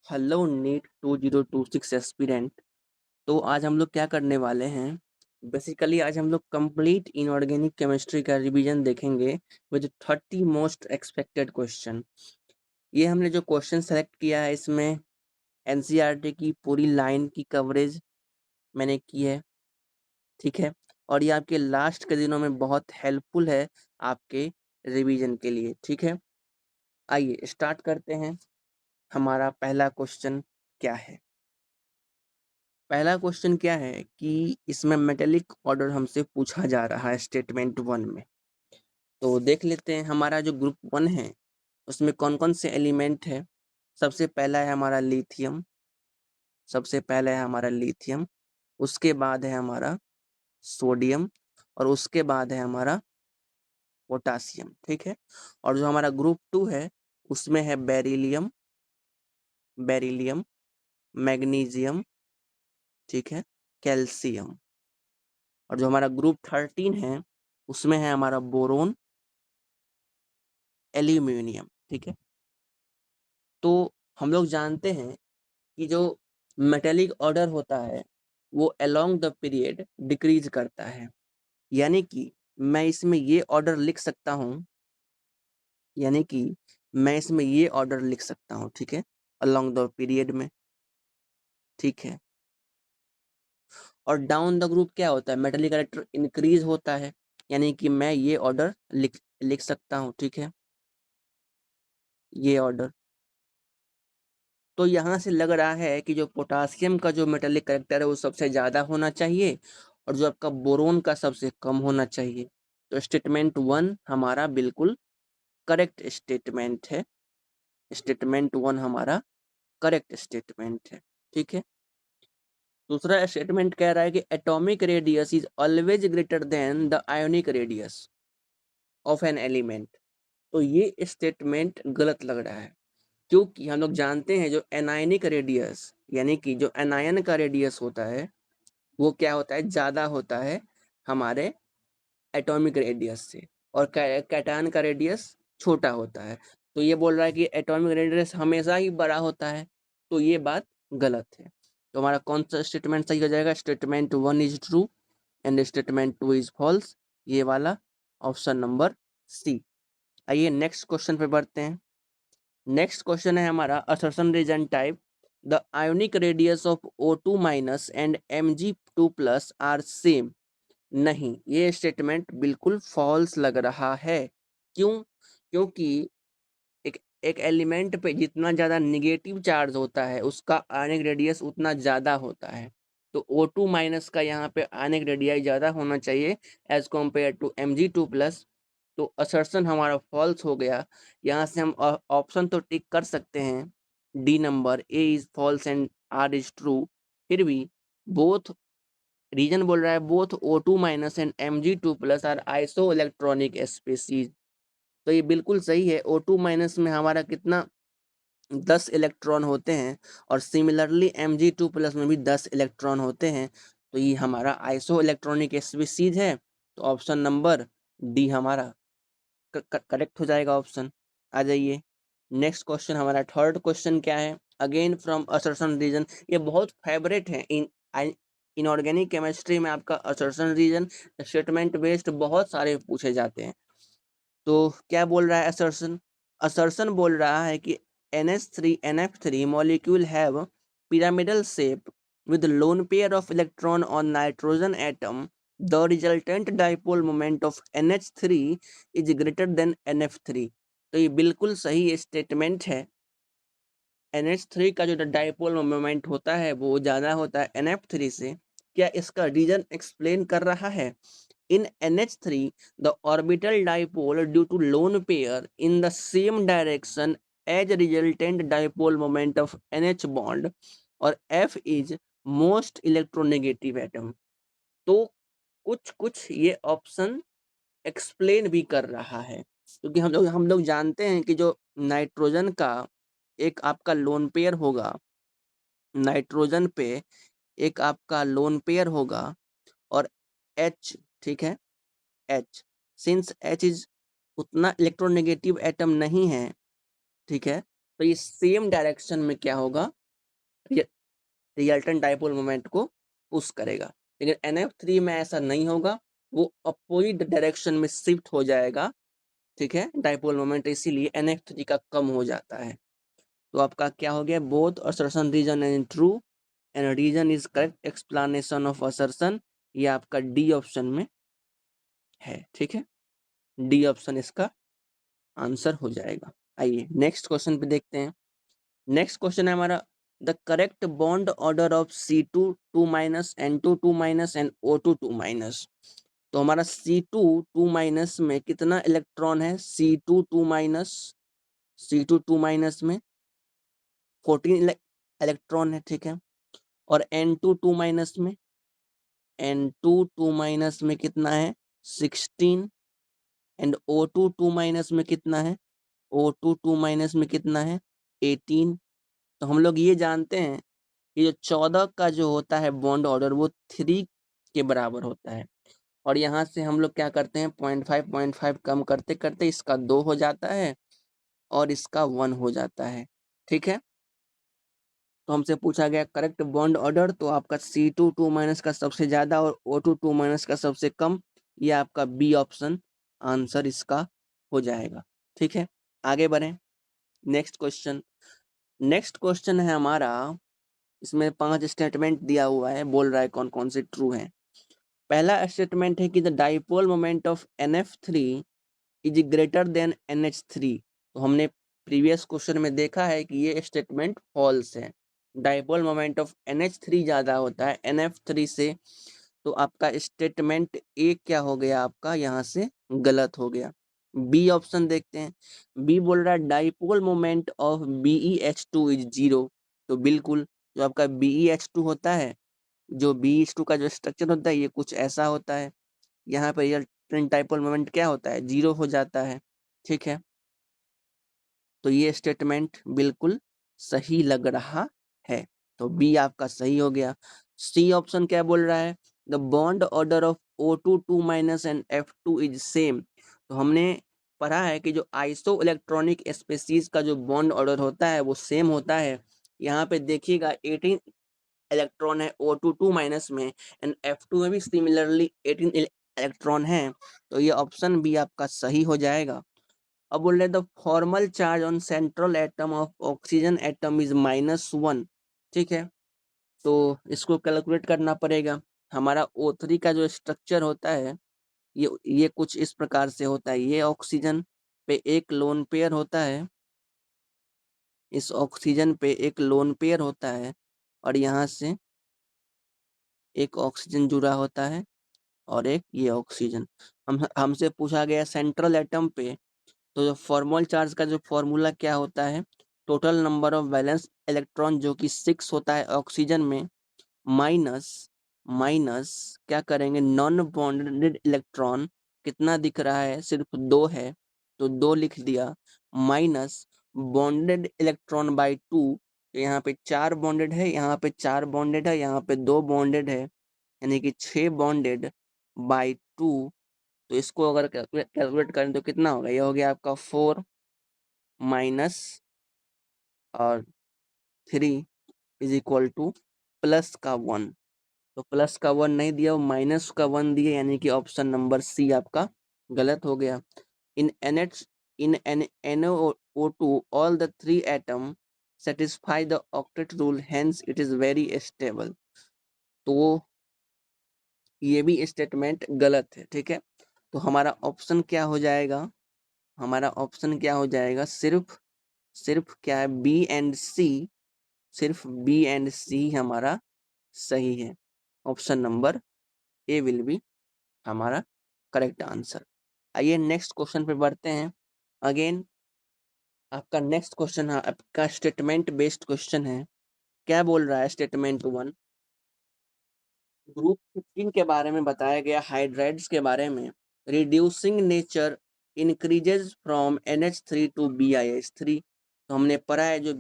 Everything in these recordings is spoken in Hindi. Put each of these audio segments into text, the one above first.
Hello NEET 2026 aspirant. तो आज हम लोग क्या करने वाले हैं। बेसिकली आज हम लोग कंप्लीट इनऑर्गेनिक केमिस्ट्री का रिवीजन देखेंगे विद 30 मोस्ट एक्सपेक्टेड क्वेश्चन। ये हमने जो क्वेश्चन सेलेक्ट किया है इसमें एनसीईआरटी की पूरी लाइन की कवरेज मैंने की है, ठीक है। और ये आपके लास्ट के दिनों में बहुत हेल्पफुल है आपके रिवीजन के लिए, ठीक है। आइए स्टार्ट करते हैं। हमारा पहला क्वेश्चन क्या है। पहला क्वेश्चन क्या है कि इसमें मेटेलिक ऑर्डर हमसे पूछा जा रहा है स्टेटमेंट 1 में। तो देख लेते हैं हमारा जो ग्रुप 1 है उसमें कौन कौन से एलिमेंट है। सबसे पहला है हमारा लिथियम, उसके बाद है हमारा सोडियम और उसके बाद है हमारा पोटासियम, ठीक है। और जो हमारा ग्रुप 2 है उसमें है बेरिलियम, मैग्नीशियम, ठीक है, कैल्शियम। और जो हमारा ग्रुप 13 है उसमें है हमारा बोरोन, एल्यूमिनियम, ठीक है। तो हम लोग जानते हैं कि जो मेटेलिक ऑर्डर होता है वो अलोंग द पीरियड डिक्रीज करता है, यानी कि मैं इसमें ये ऑर्डर लिख सकता हूँ, ठीक है, अलोंग द पीरियड में, ठीक है। और डाउन द ग्रुप क्या होता है, मेटेलिक कैरेक्टर इंक्रीज होता है, यानी कि मैं ये ऑर्डर लिख सकता हूँ, ठीक है, ये ऑर्डर। तो यहाँ से लग रहा है कि जो पोटासियम का जो मेटेलिक कैरेक्टर है वो सबसे ज़्यादा होना चाहिए और जो आपका बोरोन का सबसे कम होना चाहिए। तो स्टेटमेंट 1 हमारा बिल्कुल करेक्ट स्टेटमेंट है। स्टेटमेंट 1 हमारा करेक्ट स्टेटमेंट है, ठीक है। दूसरा स्टेटमेंट कह रहा है कि atomic radius is always greater than the ionic radius of an element. तो ये स्टेटमेंट गलत लग रहा है, क्योंकि हम लोग जानते हैं जो एनायनिक रेडियस यानी कि जो एनायन का रेडियस होता है वो क्या होता है, ज़्यादा होता है हमारे एटॉमिक रेडियस से, और कैटायन का रेडियस छोटा होता है। तो ये बोल रहा है कि एटॉमिक रेडियस हमेशा ही बड़ा होता है, तो ये बात गलत है। तो हमारा कौन सा स्टेटमेंट सही हो जाएगा, statement 1 is true and statement 2 is false, ये वाला ऑप्शन नंबर सी। आइए नेक्स्ट क्वेश्चन पे बढ़ते हैं। नेक्स्ट क्वेश्चन है हमारा assertion reason type the ionic radius of O2 minus and Mg2 plus are same. नहीं, ये स्टेटमेंट बिल्कुल फॉल्स लग रहा है। क्यों? क्योंकि एक एक एलिमेंट पे जितना ज़्यादा निगेटिव चार्ज होता है उसका आयनिक रेडियस उतना ज़्यादा होता है। तो O2 माइनस का यहाँ पे आयनिक रेडियस ज़्यादा होना चाहिए as compare to Mg2 plus. तो असर्शन हमारा फॉल्स हो गया। यहाँ से हम ऑप्शन तो टिक कर सकते हैं, D number A is false and R is true. फिर भी बोथ रीजन बोल रहा है both O2 minus and Mg2 plus are isoelectronic species. तो ये बिल्कुल सही है। O2 माइनस में हमारा कितना 10 इलेक्ट्रॉन होते हैं और सिमिलरली Mg2 प्लस में भी 10 इलेक्ट्रॉन होते हैं। तो ये हमारा आइसो इलेक्ट्रॉनिक स्पीसीज है। तो ऑप्शन नंबर डी हमारा करेक्ट हो जाएगा ऑप्शन। आ जाइए नेक्स्ट क्वेश्चन। हमारा थर्ड क्वेश्चन क्या है, अगेन फ्रॉम असर्शन रीजन। ये बहुत फेवरेट है इनऑर्गेनिक केमिस्ट्री में, आपका असर्शन रीजन स्टेटमेंट बेस्ड बहुत सारे पूछे जाते हैं। तो क्या बोल रहा है असर्शन? असर्शन बोल रहा है कि NH3NF3 molecule have pyramidal shape with lone pair of electron on nitrogen atom. The resultant dipole moment of NH3 is greater than NF3। तो ये बिल्कुल सही स्टेटमेंट है। NH3 का जो डाइपोल मोमेंट होता है वो ज़्यादा होता है NF3 से। क्या इसका रीजन एक्सप्लेन कर रहा है? In NH3, the orbital dipole due to lone pair in the same direction as resultant dipole moment of NH bond और F is most electronegative atom। तो कुछ कुछ ये ऑप्शन एक्सप्लेन भी कर रहा है, क्योंकि हम लोग जानते हैं कि जो नाइट्रोजन का एक आपका लोन पेयर होगा, नाइट्रोजन पे एक आपका लोन पेयर होगा और H, ठीक है, H, सिंस H इज उतना इलेक्ट्रोनेगेटिव एटम नहीं है, ठीक है, तो ये सेम डायरेक्शन में क्या होगा, रिजल्टेंट डाइपोल मोमेंट को पुश करेगा। लेकिन NF3 में ऐसा नहीं होगा, वो अपोजिट डायरेक्शन में शिफ्ट हो जाएगा, ठीक है, डाइपोल मोमेंट, इसीलिए NF3 का कम हो जाता है। तो आपका क्या हो गया, both assertion reason and true and reason is correct explanation of assertion, ये आपका डी ऑप्शन में है, ठीक है, डी ऑप्शन इसका आंसर हो जाएगा। आइए नेक्स्ट क्वेश्चन पे देखते हैं। नेक्स्ट क्वेश्चन है हमारा, the correct bond order of C2 2 minus N2 2 minus and O2 2 minus. तो हमारा C2 2 माइनस में कितना इलेक्ट्रॉन है, C2 2 माइनस, C2 2 माइनस में 14 इलेक्ट्रॉन है, ठीक है, और N2 2 माइनस में, N2 2 माइनस में कितना है, 16, एंड O2 2 माइनस में कितना है, O2 2 माइनस में कितना है, 18। तो हम लोग ये जानते हैं कि जो 14 का जो होता है बॉन्ड ऑर्डर वो 3 के बराबर होता है, और यहाँ से हम लोग क्या करते हैं, 0.5 कम करते करते इसका 2 हो जाता है और इसका 1 हो जाता है, ठीक है। तो हमसे पूछा गया करेक्ट बॉन्ड ऑर्डर, तो आपका C2 2 माइनस का सबसे ज्यादा और O2 2 माइनस का सबसे कम, ये आपका बी ऑप्शन आंसर इसका हो जाएगा, ठीक है। आगे बढ़ें, नेक्स्ट क्वेश्चन। नेक्स्ट क्वेश्चन है हमारा, इसमें 5 स्टेटमेंट दिया हुआ है, बोल रहा है कौन कौन से ट्रू हैं। पहला स्टेटमेंट है कि the dipole moment of NF3 is greater than NH3। तो हमने प्रीवियस क्वेश्चन में देखा है कि ये स्टेटमेंट फॉल्स है, डाइपोल मोमेंट ऑफ NH3 ज्यादा होता है NF3 से। तो आपका स्टेटमेंट ए क्या हो गया, आपका यहाँ से गलत हो गया। बी ऑप्शन देखते हैं, बी बोल रहा है dipole moment of BeH2 is 0। तो बिल्कुल, जो आपका BeH2 होता है, जो BeH2 का जो स्ट्रक्चर होता है ये कुछ ऐसा होता है, यहाँ पर रिजल्टेंट डाइपोल मोमेंट क्या होता है, 0 हो जाता है, ठीक है। तो ये स्टेटमेंट बिल्कुल सही लग रहा है, तो बी आपका सही हो गया। सी ऑप्शन क्या बोल रहा है, the bond order of O2 2 minus and F2 is same. तो हमने पढ़ा है कि जो आइसो इलेक्ट्रॉनिक स्पेसीज का जो बॉन्ड ऑर्डर होता है वो सेम होता है। यहाँ पे देखिएगा 18 इलेक्ट्रॉन है O2 2 माइनस में, एंड F2 में भी सिमिलरली 18 इलेक्ट्रॉन है, तो ये ऑप्शन भी आपका सही हो जाएगा। अब बोल रहे the formal charge on central atom of oxygen atom is -1, ठीक है। तो इसको कैलकुलेट करना पड़ेगा। हमारा O3 का जो स्ट्रक्चर होता है ये कुछ इस प्रकार से होता है, ये ऑक्सीजन पे एक लोन पेयर होता है, इस ऑक्सीजन पे एक लोन पेयर होता है, और यहाँ से एक ऑक्सीजन जुड़ा होता है और एक ये ऑक्सीजन। हमसे पूछा गया सेंट्रल एटम पे, तो जो फॉर्मल चार्ज का जो फॉर्मूला क्या होता है, total number of valence electron जो कि 6 होता है ऑक्सीजन में, माइनस माइनस क्या करेंगे, नॉन बॉन्डेड इलेक्ट्रॉन कितना दिख रहा है, सिर्फ 2 है, तो 2 लिख दिया, माइनस बॉन्डेड इलेक्ट्रॉन बाई 2। यहाँ पे 4 बॉन्डेड है, यहाँ पे 4 बॉन्डेड है, यहाँ पे 2 बॉन्डेड है, यानी कि 6 बॉन्डेड बाई 2। तो इसको अगर कैलकुलेट करें तो कितना होगा, ये हो गया आपका 4 माइनस और 3 इज इक्वल टू प्लस का 1। तो प्लस का 1 नहीं दिया, माइनस का 1 दिया, यानी कि ऑप्शन नंबर सी आपका गलत हो गया। इन NH in NaO2 all the 3 atom satisfy the octet rule, hence it is very stable। तो ये भी स्टेटमेंट गलत है, ठीक है। तो हमारा ऑप्शन क्या हो जाएगा, हमारा ऑप्शन क्या हो जाएगा, सिर्फ सिर्फ क्या है, बी एंड सी, सिर्फ बी एंड सी हमारा सही है। Option number A will be हमारा करेक्ट आंसर। आइए नेक्स्ट क्वेश्चन पे बढ़ते हैं। अगेन आपका नेक्स्ट क्वेश्चन है, आपका स्टेटमेंट बेस्ड क्वेश्चन है। क्या बोल रहा है स्टेटमेंट 1, ग्रुप 15 के बारे में बताया गया हाइड्राइड्स के बारे में, reducing nature increases from NH3 to BiH3। तो हमने पढ़ा है जो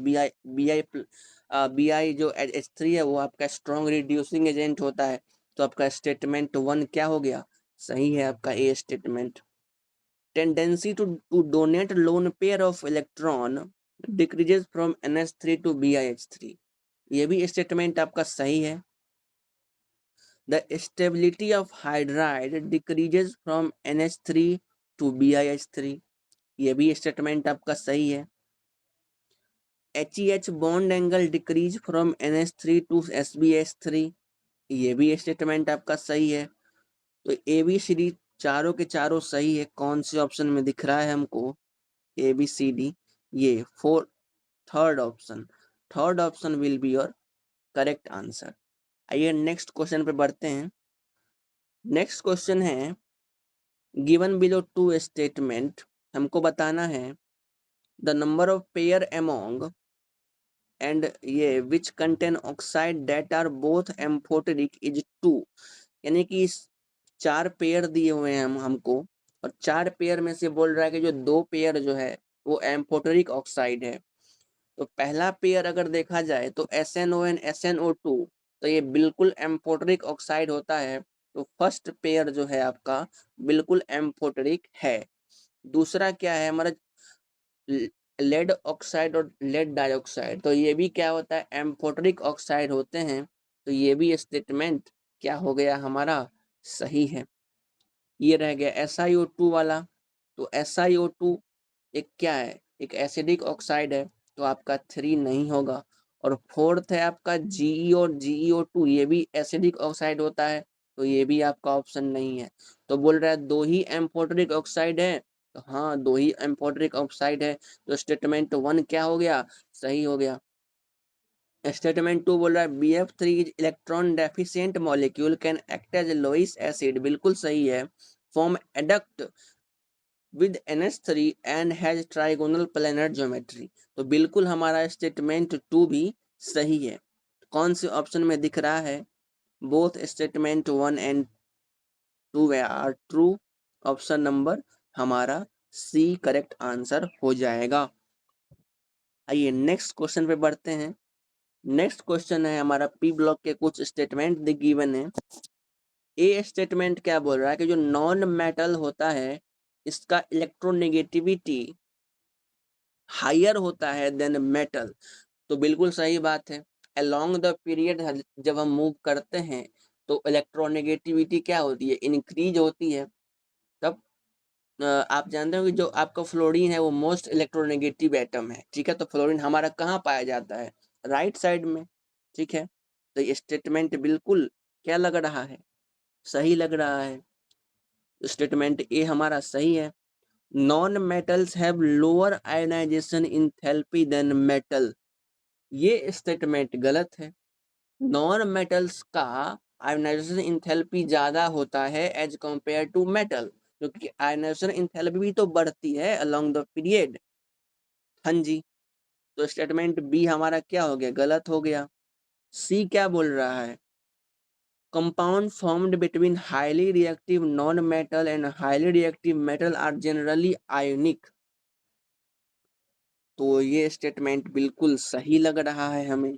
Bi जो H3 है वो आपका स्ट्रॉन्ग रिड्यूसिंग एजेंट होता है। तो आपका स्टेटमेंट 1 क्या हो गया, सही है आपका A statement. Tendency to donate lone pair of electron decreases from NH3 to BiH3, ये भी स्टेटमेंट आपका सही है। The stability of hydride decreases from NH3 to BiH3, ये भी स्टेटमेंट आपका सही है। HEH bond angle decrease from NH3 to SbH3, ये भी स्टेटमेंट आपका सही है। तो ABCD चारों के चारों सही है। कौन से ऑप्शन में दिख रहा है हमको ABCD, ये third option will be your correct answer. आइए नेक्स्ट क्वेश्चन पे बढ़ते हैं। नेक्स्ट क्वेश्चन है गिवन बिलो टू स्टेटमेंट, हमको बताना है the number of pair among and ये which contain oxide that are both amphoteric is 2, यानी कि 4 पेयर दिए हुए हैं हमको, और 4 पेयर में से बोल रहा है कि जो 2 पेयर जो है वो एम्फोटेरिक ऑक्साइड है। तो पहला पेयर अगर देखा जाए तो SnOn SnO2, तो ये बिल्कुल एम्फोटेरिक ऑक्साइड होता है। तो फर्स्ट पेयर जो है आपका बिल्कुल एम्फोटेरिक है। दूसरा क्या है हमारा लेड ऑक्साइड और लेड डाइऑक्साइड, तो ये भी क्या होता है एम्फोटेरिक ऑक्साइड होते हैं। तो ये भी स्टेटमेंट क्या हो गया हमारा सही है। ये रह गया SiO2 वाला। तो SiO2 एक क्या है, एक एसिडिक ऑक्साइड है, तो आपका 3 नहीं होगा। और फोर्थ है आपका GE और GeO2, ये भी एसिडिक ऑक्साइड होता है, तो ये भी आपका ऑप्शन नहीं है। तो बोल रहा है 2 ही एम्फोटेरिक ऑक्साइड है, तो हाँ 2 ही एम्फोटेरिक ऑक्साइड है, तो स्टेटमेंट 1 क्या हो गया, सही हो गया। स्टेटमेंट 2 बोल रहा है BF3 is electron deficient molecule can act as Lewis acid, बिल्कुल सही है। Form adduct with NH3 and has trigonal planar geometry, तो बिल्कुल हमारा स्टेटमेंट 2 भी सही है। कौन से ऑप्शन में दिख रहा है, both statement 1 and 2 are true, option number हमारा C करेक्ट आंसर हो जाएगा। आइए नेक्स्ट क्वेश्चन पे बढ़ते हैं। नेक्स्ट क्वेश्चन है हमारा P ब्लॉक के कुछ स्टेटमेंट गिवन है। ए स्टेटमेंट क्या बोल रहा है कि जो नॉन मेटल होता है इसका इलेक्ट्रोनेगेटिविटी हायर होता है देन मेटल, तो बिल्कुल सही बात है। अलोंग द पीरियड जब हम मूव करते हैं तो इलेक्ट्रोनेगेटिविटी क्या होती है, इंक्रीज होती है। तब आप जानते हो कि जो आपका फ्लोरीन है वो मोस्ट इलेक्ट्रोनेगेटिव एटम है, ठीक है। तो फ्लोरीन हमारा कहाँ पाया जाता है, राइट साइड में, ठीक है। तो ये स्टेटमेंट बिल्कुल क्या लग रहा है, सही लग रहा है। स्टेटमेंट ए हमारा सही है। Non metals have lower ionisation enthalpy than metal, ये स्टेटमेंट गलत है। नॉन मेटल्स का आयोनाइजेशन इंथैल्पी ज्यादा होता है एज कंपेयर टू मेटल, क्योंकि आयोनाइजेशन इंथैल्पी भी तो बढ़ती है अलोंग द पीरियड। हाँ जी, तो स्टेटमेंट बी हमारा क्या हो गया, गलत हो गया। सी क्या बोल रहा है, compound formed between highly reactive non metal and highly reactive metal are generally ionic, तो ये स्टेटमेंट बिल्कुल सही लग रहा है हमें।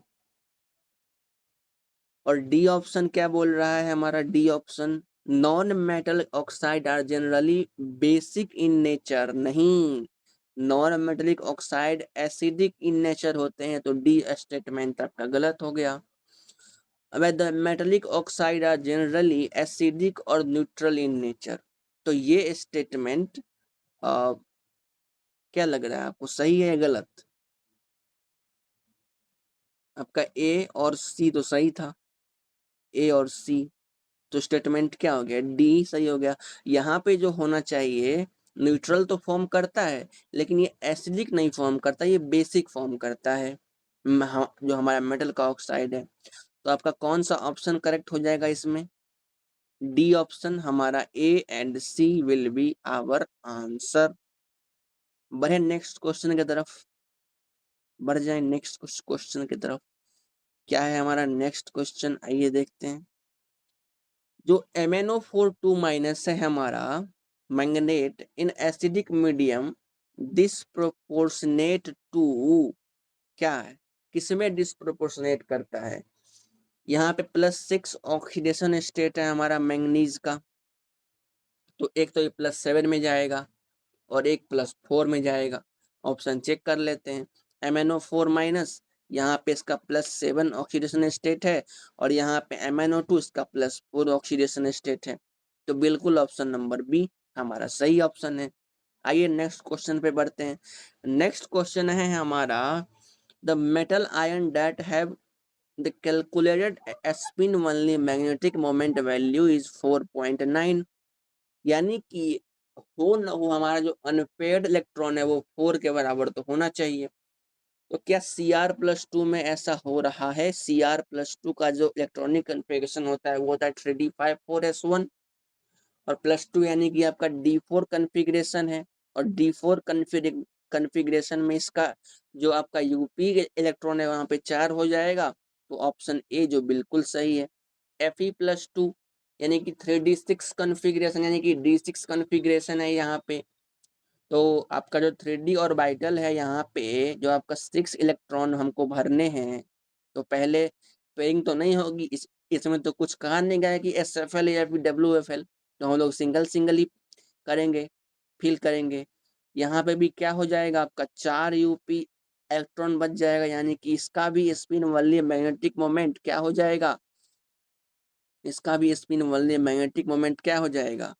और डी ऑप्शन क्या बोल रहा है हमारा, D option non metal oxide are generally basic in nature, नहीं, non metallic oxide acidic in nature होते हैं, तो डी स्टेटमेंट आपका गलत हो गया। अब the metallic oxide are generally acidic और न्यूट्रल इन नेचर, तो ये स्टेटमेंट क्या लग रहा है आपको, सही है या गलत? आपका ए और सी तो सही था, ए और सी, तो स्टेटमेंट क्या हो गया, डी सही हो गया। यहाँ पे जो होना चाहिए, न्यूट्रल तो फॉर्म करता है लेकिन ये एसिडिक नहीं फॉर्म करता, ये बेसिक फॉर्म करता है जो हमारा मेटल का ऑक्साइड है। तो आपका कौन सा ऑप्शन करेक्ट हो जाएगा इसमें, डी ऑप्शन हमारा, A and C will be our answer. बढ़े नेक्स्ट क्वेश्चन की तरफ, बढ़ जाए नेक्स्ट क्वेश्चन की तरफ। क्या है हमारा नेक्स्ट क्वेश्चन, आइए देखते हैं। जो MnO4 माइनस है हमारा manganate in acidic medium disproportionate to, क्या है, किसमें डिस्प्रोपोर्शनेट करता है? यहाँ पे +6 ऑक्सीडेशन स्टेट है हमारा मैंगनीज का, तो एक तो ये +7 में जाएगा और एक +4 में जाएगा। ऑप्शन चेक कर लेते हैं। MnO4 माइनस, यहाँ पे इसका +7 ऑक्सीडेशन स्टेट है और यहाँ पे MnO2 इसका +4 ऑक्सीडेशन स्टेट है। तो बिल्कुल ऑप्शन नंबर बी हमारा सही ऑप्शन है। आइए नेक्स्ट क्वेश्चन पे बढ़ते हैं। नेक्स्ट क्वेश्चन है हमारा, the metal ion that have the calculated spin only magnetic moment value is 4.9, यानी कि हो न हो हमारा जो अनपेयर्ड इलेक्ट्रॉन है वो 4 के बराबर तो होना चाहिए। तो क्या Cr+2 में ऐसा हो रहा है? Cr+2 का जो इलेक्ट्रॉनिक कन्फिग्रेशन होता है वो होता है 3d5 4s1 और +2 यानी कि आपका d4 कन्फिग्रेशन है और d4 कन्फिग्रेशन में इसका जो आपका यूपी इलेक्ट्रॉन है वहां पे 4 हो जाएगा। तो ऑप्शन ए जो बिल्कुल सही है। Fe+2 यानी कि 3d6 कन्फिग्रेशन यानी कि d6 कन्फिग्रेशन है यहाँ पे। तो आपका जो 3D ऑर्बिटल है यहाँ पे जो आपका 6 इलेक्ट्रॉन हमको भरने हैं, तो पहले पेयरिंग तो नहीं होगी, इसमें तो कुछ कहा नहीं गया कि SFL या फिर WFL, तो हम लोग सिंगल सिंगल ही करेंगे, फिल करेंगे। यहाँ पे भी क्या हो जाएगा, आपका 4 यूपी इलेक्ट्रॉन बच जाएगा, यानी कि इसका भी स्पिन वलीय मैग्नेटिक मोमेंट क्या हो जाएगा, इसका भी स्पिन वलीय मैग्नेटिक मोमेंट क्या हो जाएगा,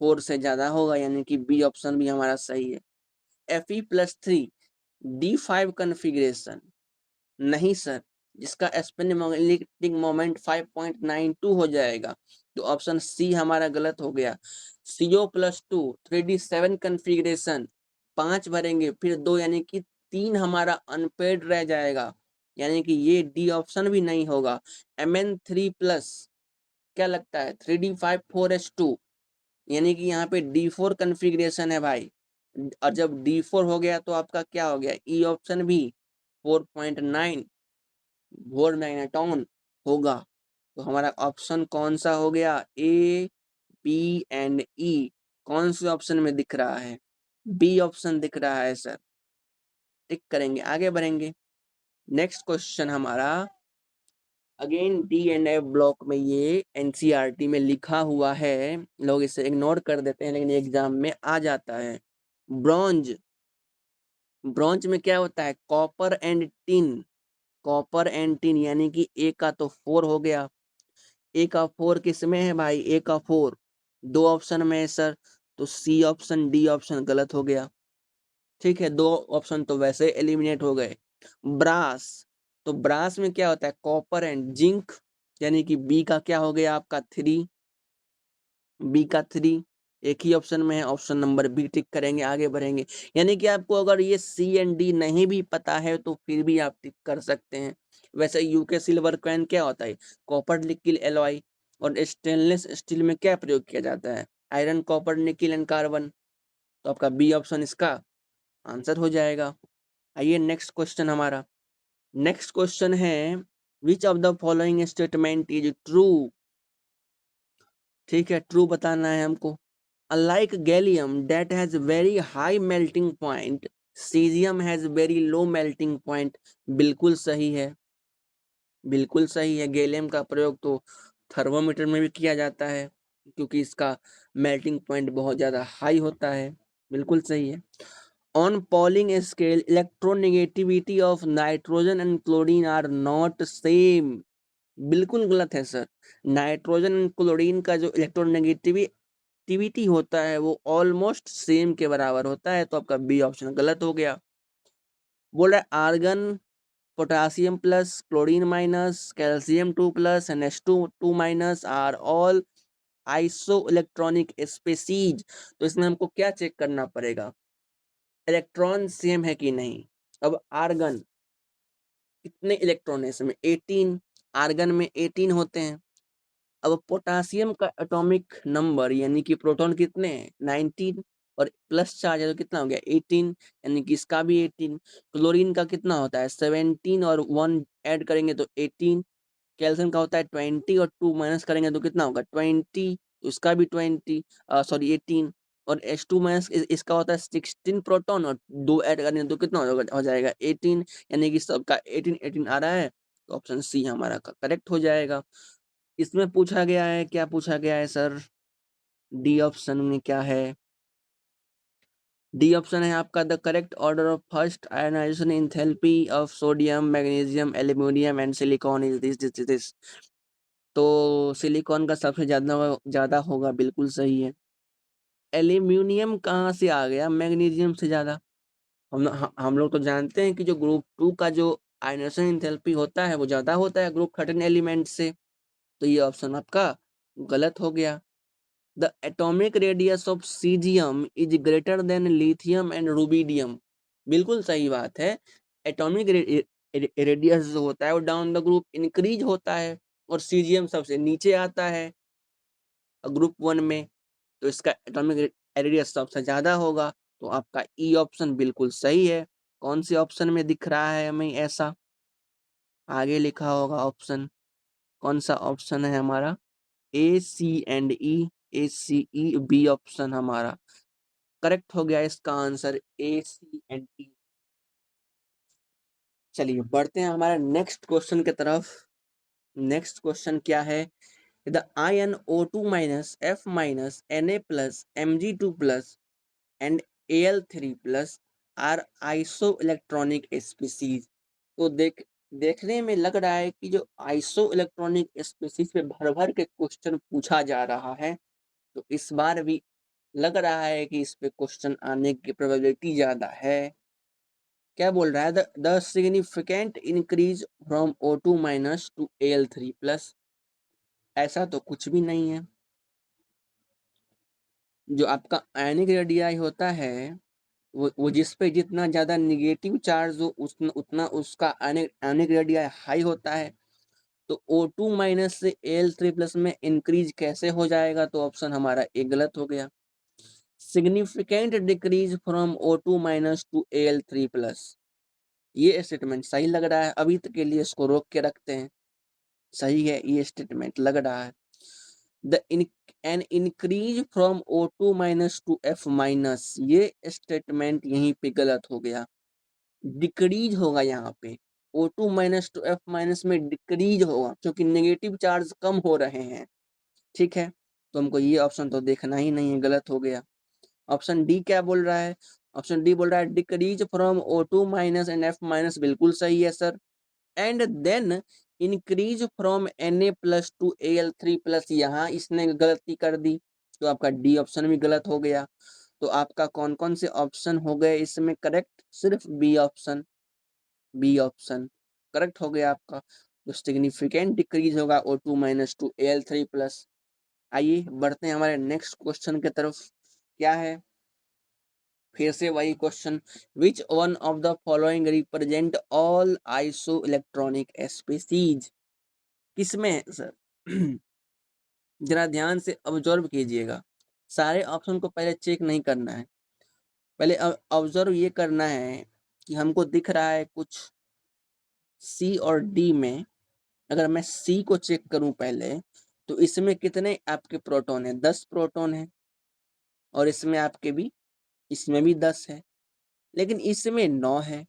4 से ज्यादा होगा, यानी कि बी ऑप्शन भी हमारा सही है। Fe+3 D5 कन्फिग्रेशन नहीं सर, जिसका स्पिन मैग्नेटिक मोमेंट 5.92 हो जाएगा, तो ऑप्शन सी हमारा गलत हो गया। CO+2 3d7 कन्फिग्रेशन 5 भरेंगे फिर 2 यानी कि 3 हमारा अनपेड रह जाएगा, यानी कि ये डी ऑप्शन भी नहीं होगा। Mn3+ क्या लगता है 3d5 4s2, यानी कि यहाँ पे D4 कन्फिग्रेशन है भाई, और जब D4 हो गया तो आपका क्या हो गया, ई ऑप्शन भी 4.9 वोल्ट मैग्नेटॉन होगा। तो हमारा ऑप्शन कौन सा हो गया, ए बी एंड ई, कौन से ऑप्शन में दिख रहा है, बी ऑप्शन दिख रहा है सर। टिक करेंगे, आगे बढ़ेंगे। नेक्स्ट क्वेश्चन हमारा again D and F block में, ये एनसीईआरटी में लिखा हुआ है, लोग इसे इग्नोर कर देते हैं लेकिन एग्जाम में आ जाता है। ब्रॉन्ज, ब्रॉन्ज में क्या होता है, copper and tin, copper and tin यानी कि ए का तो 4 हो गया, ए का 4 किस में है भाई, ए का 4 दो ऑप्शन में है सर, तो सी ऑप्शन डी ऑप्शन गलत हो गया। ठीक है, दो ऑप्शन तो वैसे एलिमिनेट हो गए। ब्रास, तो ब्रास में क्या होता है, कॉपर एंड जिंक, यानी कि बी का क्या हो गया आपका 3, बी का 3 एक ही ऑप्शन में है, ऑप्शन नंबर बी टिक करेंगे, आगे बढ़ेंगे। यानी कि आपको अगर ये सी एंड डी नहीं भी पता है तो फिर भी आप टिक कर सकते हैं। वैसे यूके सिल्वर कॉइन क्या होता है, कॉपर निकिल एलॉय, और स्टेनलेस स्टील में क्या प्रयोग किया जाता है, iron copper nickel and carbon, तो आपका बी ऑप्शन इसका आंसर हो जाएगा। आइए नेक्स्ट क्वेश्चन हमारा, नेक्स्ट क्वेश्चन है, which of the following statement is true. ठीक है, ट्रू बताना है हमको। Unlike gallium that has very high melting point, cesium has very low melting point। बिल्कुल सही है, बिल्कुल सही है। गैलियम का प्रयोग तो थर्मोमीटर में भी किया जाता है क्योंकि इसका मेल्टिंग पॉइंट बहुत ज़्यादा हाई होता है, बिल्कुल सही है। On Pauling scale electronegativity of nitrogen and chlorine are not same. बिल्कुल गलत है सर, नाइट्रोजन एंड क्लोरीन का जो इलेक्ट्रोनेगेटिविटी होता है वो ऑलमोस्ट सेम के बराबर होता है, तो आपका बी ऑप्शन गलत हो गया। बोल रहा है argon potassium plus chlorine minus calcium 2+ NH2 minus are all isoelectronic species. तो इसमें हमको क्या चेक करना पड़ेगा, इलेक्ट्रॉन सेम है कि नहीं। अब आर्गन कितने इलेक्ट्रॉन है इसमें, 18, आर्गन में 18 होते हैं। अब पोटासियम का एटॉमिक नंबर यानी कि प्रोटॉन कितने हैं, 19, और प्लस चार्ज है तो कितना हो गया 18, यानी कि इसका भी 18। क्लोरीन का कितना होता है 17 और 1 ऐड करेंगे तो 18। कैल्शियम का होता है 20 और 2 माइनस करेंगे तो कितना होगा 20, तो इसका भी 20 सॉरी 18। और H2 माइनस इसका होता है 16 प्रोटॉन और 2 ऐड करेंगे तो कितना हो जाएगा 18, यानी कि सबका 18 18 आ रहा है, तो ऑप्शन सी हमारा करेक्ट हो जाएगा। इसमें पूछा गया है, क्या पूछा गया है सर, डी ऑप्शन में क्या है, डी ऑप्शन है आपका the correct order of first ionisation enthalpy of sodium magnesium aluminium and silicon is this. तो सिलिकॉन का सबसे ज्यादा होगा, बिल्कुल सही है। एल्यूमिनियम कहाँ से आ गया मैग्नीशियम से ज्यादा? हम लोग तो जानते हैं कि जो ग्रुप 2 का जो आयनाइजेशन एंथैल्पी होता है वो ज्यादा होता है ग्रुप 13 एलिमेंट से। तो ये ऑप्शन आपका गलत हो गया। The atomic radius of caesium is greater than lithium and rubidium. बिल्कुल सही बात है। एटॉमिक रेडियस जो होता है वो डाउन द ग्रुप इंक्रीज होता है और सीजियम सबसे नीचे आता है ग्रुप 1 में। तो इसका एटॉमिक रेडियस सबसे ज्यादा होगा। तो आपका ई ऑप्शन बिल्कुल सही है। कौन से ऑप्शन में दिख रहा है हमें ऐसा? आगे लिखा होगा ऑप्शन। कौन सा ऑप्शन है हमारा? ACE। ACE बी ऑप्शन हमारा करेक्ट हो गया। इसका आंसर ACE। चलिए बढ़ते हैं हमारे नेक्स्ट क्वेश्चन की तरफ। नेक्स्ट क्वेश्चन क्या है? The ion O2 minus F minus Na plus Mg2 plus and Al3 plus are isoelectronic species. तो देखने में लग रहा है कि जो आइसो इलेक्ट्रॉनिक स्पीसीज पे भर भर के क्वेश्चन पूछा जा रहा है। तो इस बार भी लग रहा है कि इस पे क्वेश्चन आने की प्रोबेबिलिटी ज्यादा है। क्या बोल रहा है? The significant increase from O2 minus two Al3 plus. ऐसा तो कुछ भी नहीं है। जो आपका आयनिक रेडियाई होता है वो जिस पे जितना ज्यादा निगेटिव चार्ज हो उतना उसका आयनिक रेडियाई हाई होता है। तो O2 माइनस से Al3 प्लस में इंक्रीज कैसे हो जाएगा? तो ऑप्शन हमारा ए गलत हो गया। Significant decrease from O2 minus two Al3 plus. ये स्टेटमेंट सही लग रहा है। अभी तक के लिए इसको रोक के रखते हैं। सही है, ये स्टेटमेंट लग रहा है। The an increase from O2 minus two F minus, ये स्टेटमेंट यहीं पे गलत हो गया। डिक्रीज होगा यहाँ पे। O2 minus two F minus में डिक्रीज होगा क्योंकि नेगेटिव चार्ज कम हो रहे हैं। ठीक है, तो हमको ये ऑप्शन तो देखना ही नहीं है, गलत हो गया। ऑप्शन डी क्या बोल रहा है? ऑप्शन डी बोल रहा है decrease from O2 minus and F minus, बिल्कुल सही है sir. And then increase from Na plus to Al3 plus, यहाँ इसने गलती कर दी। तो आपका डी ऑप्शन भी गलत हो गया। तो आपका कौन कौन से ऑप्शन हो गए इसमें करेक्ट? सिर्फ B option. B option correct हो गया आपका। तो सिग्निफिकेंट डिक्रीज होगा O2 minus two Al3 plus. आइए बढ़ते हैं हमारे नेक्स्ट क्वेश्चन की तरफ। क्या है? फिर से वही question. Which one of the following represent all isoelectronic species? किसमें है सर? जरा ध्यान से ऑब्जर्व कीजिएगा। सारे ऑप्शन को पहले चेक नहीं करना है। पहले ऑब्जर्व ये करना है कि हमको दिख रहा है कुछ सी और डी में। अगर मैं सी को चेक करूं पहले, तो इसमें कितने आपके प्रोटॉन है? 10 प्रोटॉन है। और इसमें भी 10 है। लेकिन इसमें 9 है।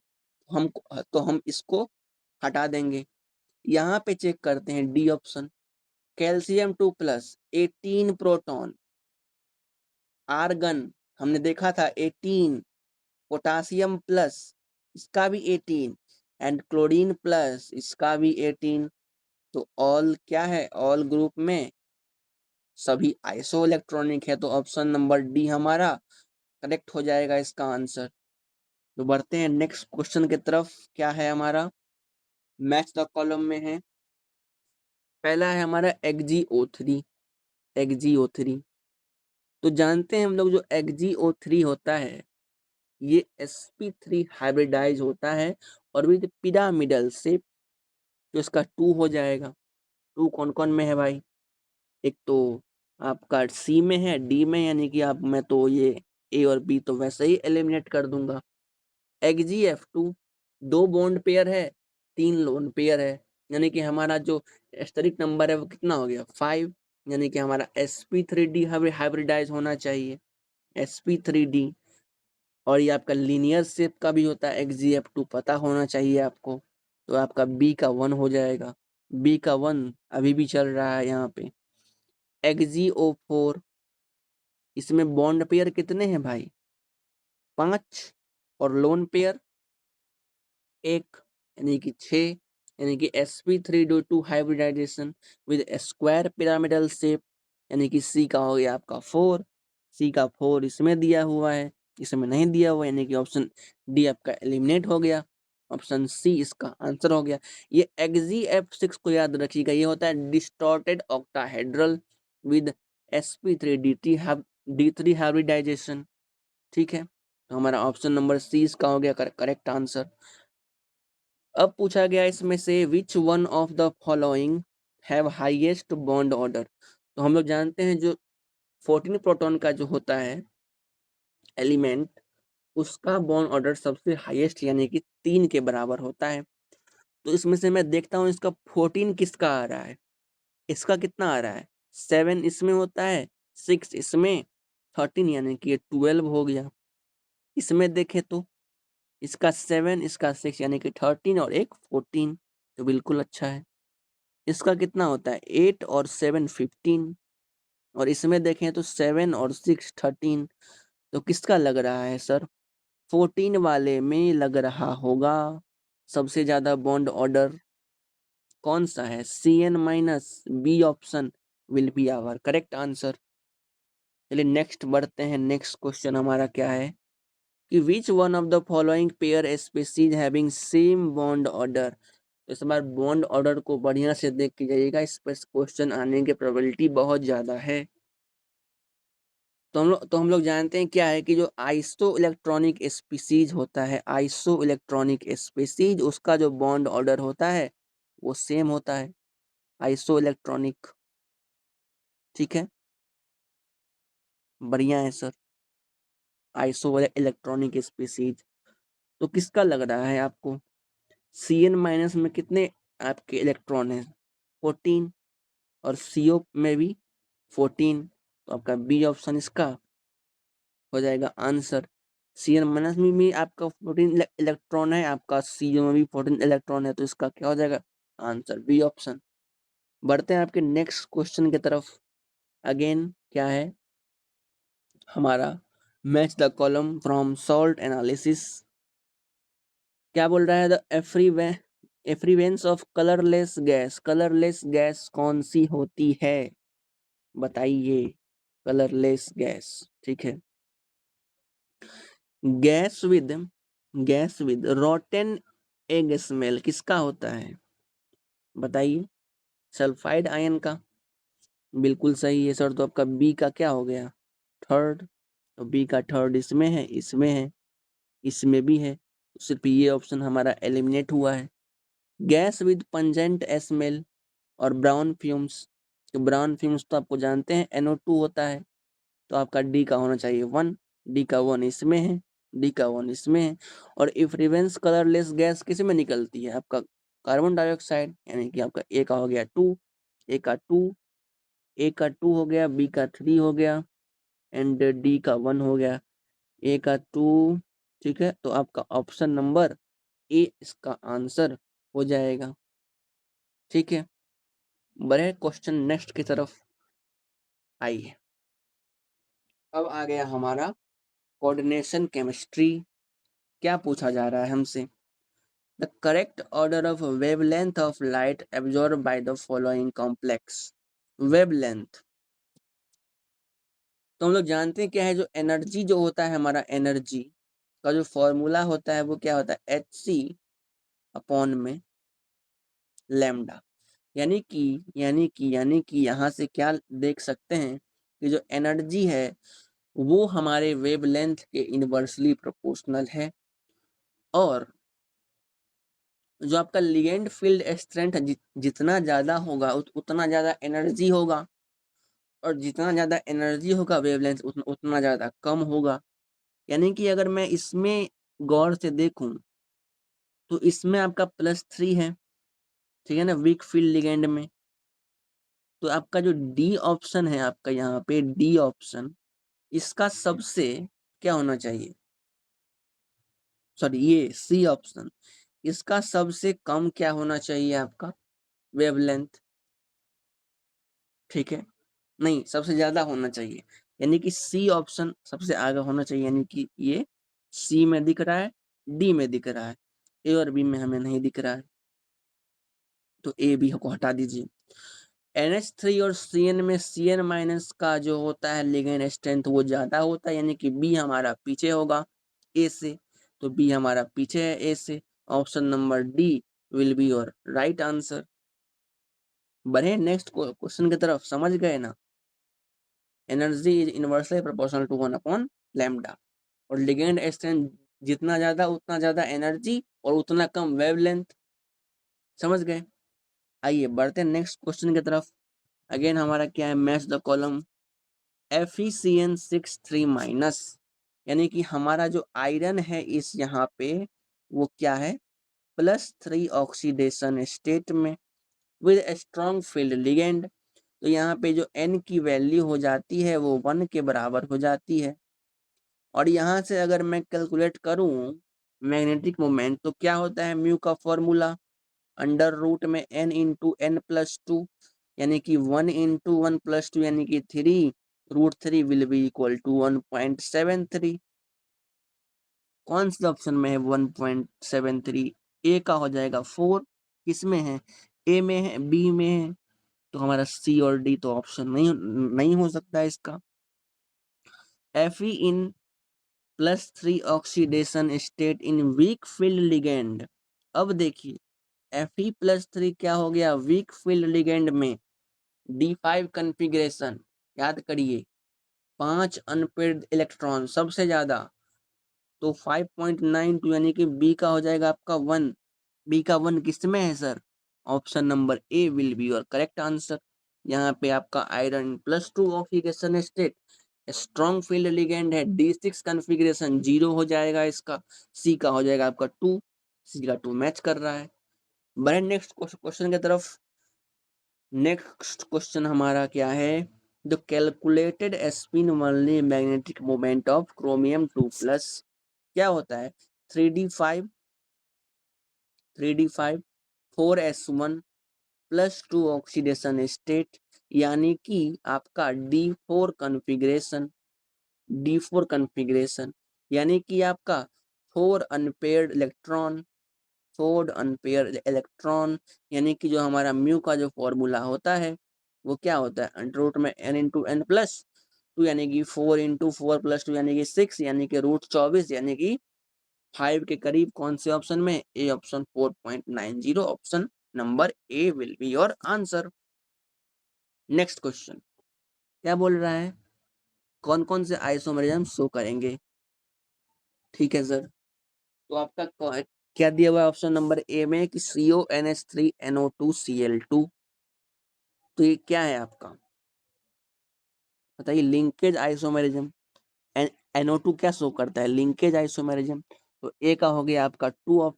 हम इसको हटा देंगे। यहाँ पे चेक करते हैं D option. Calcium 2 plus 18 proton. Argon हमने देखा था 18। पोटासियम प्लस इसका भी 18। एंड क्लोरीन प्लस इसका भी 18। तो ऑल क्या है? ऑल ग्रुप में सभी आइसो इलेक्ट्रॉनिक है। तो ऑप्शन नंबर डी हमारा करेक्ट हो जाएगा इसका आंसर। तो बढ़ते हैं नेक्स्ट क्वेश्चन की तरफ। क्या है हमारा? मैच द कॉलम में है। पहला है हमारा XgO3। XgO3 तो जानते हैं हम लोग जो XgO3 होता है ये sp3 हाइब्रिडाइज होता है और विद पिरामिडल शेप। तो इसका 2 हो जाएगा। 2 कौन कौन में है भाई? एक तो आपका सी में है, डी में, यानी कि आप मैं तो ये ए और बी तो वैसे ही एलिमिनेट कर दूंगा। XgF2 2 बॉन्ड पेयर है, 3 लोन पेयर है। यानी कि हमारा जो एस्टेरिक नंबर है वो कितना हो गया? 5। यानी कि हमारा sp3d हाइब्रिडाइज होना चाहिए। sp3d। और ये आपका लीनियर शेप का भी होता है XgF2, पता होना चाहिए आपको। तो आपका बी का 1 हो जाएगा। बी का 1 अभी भी चल रहा है यहाँ पे। XgO4 इसमें बॉन्ड पेयर कितने हैं भाई? 5 और लोन पेयर 1 यानी कि 6 यानी कि sp3 hybridisation with square pyramidal shape यानी कि सी का हो गया आपका 4, सी का 4 इसमें दिया हुआ है, इसमें नहीं दिया हुआ यानी कि ऑप्शन डी आपका एलिमिनेट हो गया, ऑप्शन सी इसका आंसर हो गया। ये XZF6 को याद रखिएगा, ये होता है distorted octahedral with sp3 D3 hybridisation. ठीक है, तो हमारा ऑप्शन नंबर सी इसका हो गया करेक्ट आंसर। अब पूछा गया इसमें से विच one of the following have highest bond order. तो हम लोग जानते हैं जो 14 प्रोटॉन का जो होता है एलिमेंट, उसका बॉन्ड ऑर्डर सबसे हाईएस्ट यानी कि 3 के बराबर होता है। तो इसमें से मैं देखता हूँ इसका 14 किसका आ रहा है, इसका कितना आ रहा है, 7 इसमें होता है, 6 इसमें, 13 यानी कि 12 हो गया। इसमें देखें तो इसका 7 इसका 6 यानी कि 13 और एक 14, तो बिल्कुल अच्छा है। इसका कितना होता है 8 और 7 15, और इसमें देखें तो 7 और 6 13, तो किसका लग रहा है सर, 14 वाले में लग रहा होगा सबसे ज्यादा बॉन्ड ऑर्डर। कौन सा है, CN-B option will be our correct answer. चलिए नेक्स्ट बढ़ते हैं, नेक्स्ट क्वेश्चन हमारा क्या है कि which one of the following pair species having same bond order. इस बार बॉन्ड ऑर्डर को बढ़िया से देख के जाइएगा, इस पर क्वेश्चन आने की प्रोबेबिलिटी बहुत ज्यादा है। तो हम लोग जानते हैं क्या है कि जो आइसो इलेक्ट्रॉनिक स्पीसीज होता है, आइसो इलेक्ट्रॉनिक स्पीसीज, उसका जो बॉन्ड ऑर्डर होता है वो सेम होता है, आइसो इलेक्ट्रॉनिक। ठीक है, बढ़िया है सर, आइसो इलेक्ट्रॉनिक स्पीसीज। तो किसका लग रहा है आपको, CN- में कितने आपके इलेक्ट्रॉन हैं, 14, और CO में भी 14, तो आपका बी ऑप्शन इसका हो जाएगा आंसर। CN- में भी आपका 14 इलेक्ट्रॉन है, आपका CO में भी 14 इलेक्ट्रॉन है, तो इसका क्या हो जाएगा आंसर बी ऑप्शन। बढ़ते हैं आपके नेक्स्ट क्वेश्चन की तरफ। अगेन क्या है हमारा, match the column from salt analysis. क्या बोल रहा है, the effervescence of colourless gas, colourless gas कौन सी होती है बताइए, कलरलेस गैस। ठीक है, gas with rotten egg smell किसका होता है बताइए, सल्फाइड आयन का, बिल्कुल सही है सर। तो आपका बी का क्या हो गया थर्ड, तो बी का थर्ड इसमें है, इसमें है, इसमें भी है, सिर्फ ये ऑप्शन हमारा एलिमिनेट हुआ है। गैस विद पंजेंट स्मेल और ब्राउन फ्यूम्स, तो ब्राउन फ्यूम्स तो आपको जानते हैं NO2 होता है, तो आपका डी का होना चाहिए 1, डी का 1 इसमें है, डी का 1 इसमें है। और इफ्रिवेंस कलरलेस गैस किस में निकलती है, आपका कार्बन डाइऑक्साइड, यानी कि आपका ए का हो गया 2, ए का 2, ए का 2 हो गया, बी का 3 हो गया, एंड डी का 1 हो गया, ए का 2। ठीक है, तो आपका ऑप्शन नंबर ए इसका आंसर हो जाएगा। ठीक है, बढ़े क्वेश्चन नेक्स्ट की तरफ आइए। अब आ गया हमारा कोऑर्डिनेशन केमिस्ट्री। क्या पूछा जा रहा है हमसे, the correct order of wavelength of light absorb by the following complex. Wavelength तो हम लोग जानते हैं क्या है, जो एनर्जी जो होता है हमारा, एनर्जी का जो फॉर्मूला होता है वो क्या होता है Hc/, में लैम्डा। यानी कि यहाँ से क्या देख सकते हैं कि जो एनर्जी है वो हमारे वेवलेंथ के इनवर्सली प्रोपोर्शनल है, और जो आपका लिगेंड फील्ड स्ट्रेंथ जितना ज्यादा होगा उतना ज्यादा एनर्जी होगा, और जितना ज्यादा एनर्जी होगा वेवलेंथ उतना ज्यादा कम होगा। यानी कि अगर मैं इसमें गौर से देखूं तो इसमें आपका +3 है, ठीक है ना, वीक फील्ड लिगेंड में। तो आपका जो डी ऑप्शन है, आपका यहाँ पे डी ऑप्शन, इसका सबसे क्या होना चाहिए, सॉरी ये सी ऑप्शन, इसका सबसे कम क्या होना चाहिए आपका वेवलेंथ। ठीक है, नहीं सबसे ज्यादा होना चाहिए, यानी कि सी ऑप्शन सबसे आगे होना चाहिए, यानी कि ये सी में दिख रहा है, डी में दिख रहा है, ए और बी में हमें नहीं दिख रहा है, तो ए बी को हटा दीजिए। NH3 और CN में CN माइनस का जो होता है लिगेंड स्ट्रेंथ वो ज्यादा होता है, यानी कि बी हमारा पीछे होगा ए से, तो बी हमारा पीछे है ए से। Option number D will be your right answer. बढ़े नेक्स्ट क्वेश्चन की तरफ, समझ गए ना? Energy is inversely proportional to 1/लैम्डा, और लिगेंड स्ट्रेंथ जितना ज्यादा उतना ज्यादा एनर्जी और उतना कम वेवलेंथ, समझ गए? आइए बढ़ते हैं नेक्स्ट क्वेश्चन की तरफ। अगेन हमारा क्या है, match the column. FeCN63 minus, यानी कि हमारा जो आयरन है इस यहाँ पे वो क्या है, +3 ऑक्सीडेशन स्टेट में विद स्ट्रॉन्ग फील्ड लिगेंड। तो यहाँ पे जो N की वैल्यू हो जाती है वो 1 के बराबर हो जाती है। और यहाँ से अगर मैं कैलकुलेट करूँ मैग्नेटिक मोमेंट, तो क्या होता है म्यू का फॉर्मूला, अंडर रूट में n/n+2, यानी कि 1/1+2 यानी कि 3, √3 विल बी इक्वल टू 1.73। कौन से ऑप्शन में है 1.73? ए का हो जाएगा 4, किसमें है, ए में है, बी में है, तो हमारा सी और डी तो ऑप्शन नहीं हो सकता है इसका। Fe in +3 oxidation state in weak field ligand. अब देखिए Fe+3 क्या हो गया वीक फील्ड लिगेंड में, D5 कन्फिग्रेशन, याद करिए 5 अनपेयर्ड इलेक्ट्रॉन सबसे ज्यादा, तो 5.92 यानी कि बी का हो जाएगा आपका 1। बी का 1 किस में है sir, option number A will be your correct answer. यहाँ पे आपका iron +2 oxidation state, strong field ligand है, D6 कन्फिग्रेशन 0 हो जाएगा इसका, सी का हो जाएगा आपका 2, सी का 2 मैच कर रहा है। बढ़े नेक्स्ट क्वेश्चन की तरफ। नेक्स्ट क्वेश्चन हमारा क्या है, the calculated spin only magnetic moment of chromium 2+, क्या होता है 3d5 4s1 +2 ऑक्सीडेशन स्टेट, यानी कि आपका D4 कन्फिग्रेशन, यानी कि आपका 4 अनपेयर्ड इलेक्ट्रॉन, यानी कि जो हमारा म्यू का जो फॉर्मूला होता है वो क्या होता है, अंडर रूट में n/n+2, यानी कि 4 × 4 + 2 यानी कि 6, यानी कि √24, यानी कि 5 के करीब। कौन से ऑप्शन में, A option 4.90, option number A will be your answer. Next question क्या बोल रहा है, कौन कौन से आइसोमरिज्म शो करेंगे, ठीक है सर। तो आपका क्या दिया हुआ है ऑप्शन नंबर ए में कि CONH3NO2Cl2, तो ये क्या है आपका, बताइए, लिंकेज आइसोमेरिज्म। NO2 क्या शो करता है, लिंकेज आइसोमेरिज्म। तो ए का हो गया आपका 2,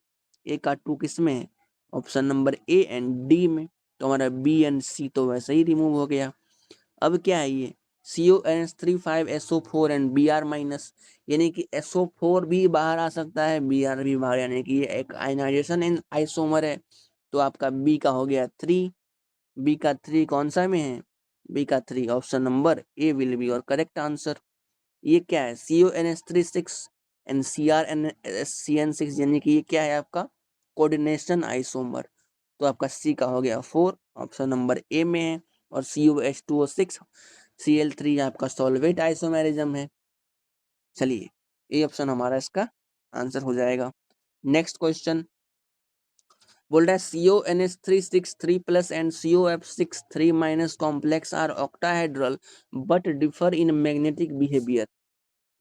ए का 2 किस में है, option number A and D में, तो हमारा बी एंड सी तो वैसे ही रिमूव हो गया। अब क्या है ये CONH3 5SO4 एंड Br-, यानी कि SO4 भी बाहर आ सकता है, Br भी बाहर, यानी कि ये एक आयनाइजेशन इन आइसोमर है। तो आपका बी का हो गया 3, बी का 3 कौन सा में है, बी का 3 option number A will be और करेक्ट आंसर। ये क्या है CONH3 6 एंड CN6, यानी कि ये क्या है आपका कोऑर्डिनेशन आइसोमर, तो आपका सी का हो गया 4, ऑप्शन नंबर ए में है। और COH2O6 Cl3 आपका सॉल्वेट आइसोमेरिज्म है। चलिए ये ऑप्शन हमारा इसका आंसर हो जाएगा। नेक्स्ट क्वेश्चन बोल रहा है CONH3 6 3+ and COF6 3- complex are octahedral but differ in magnetic behaviour.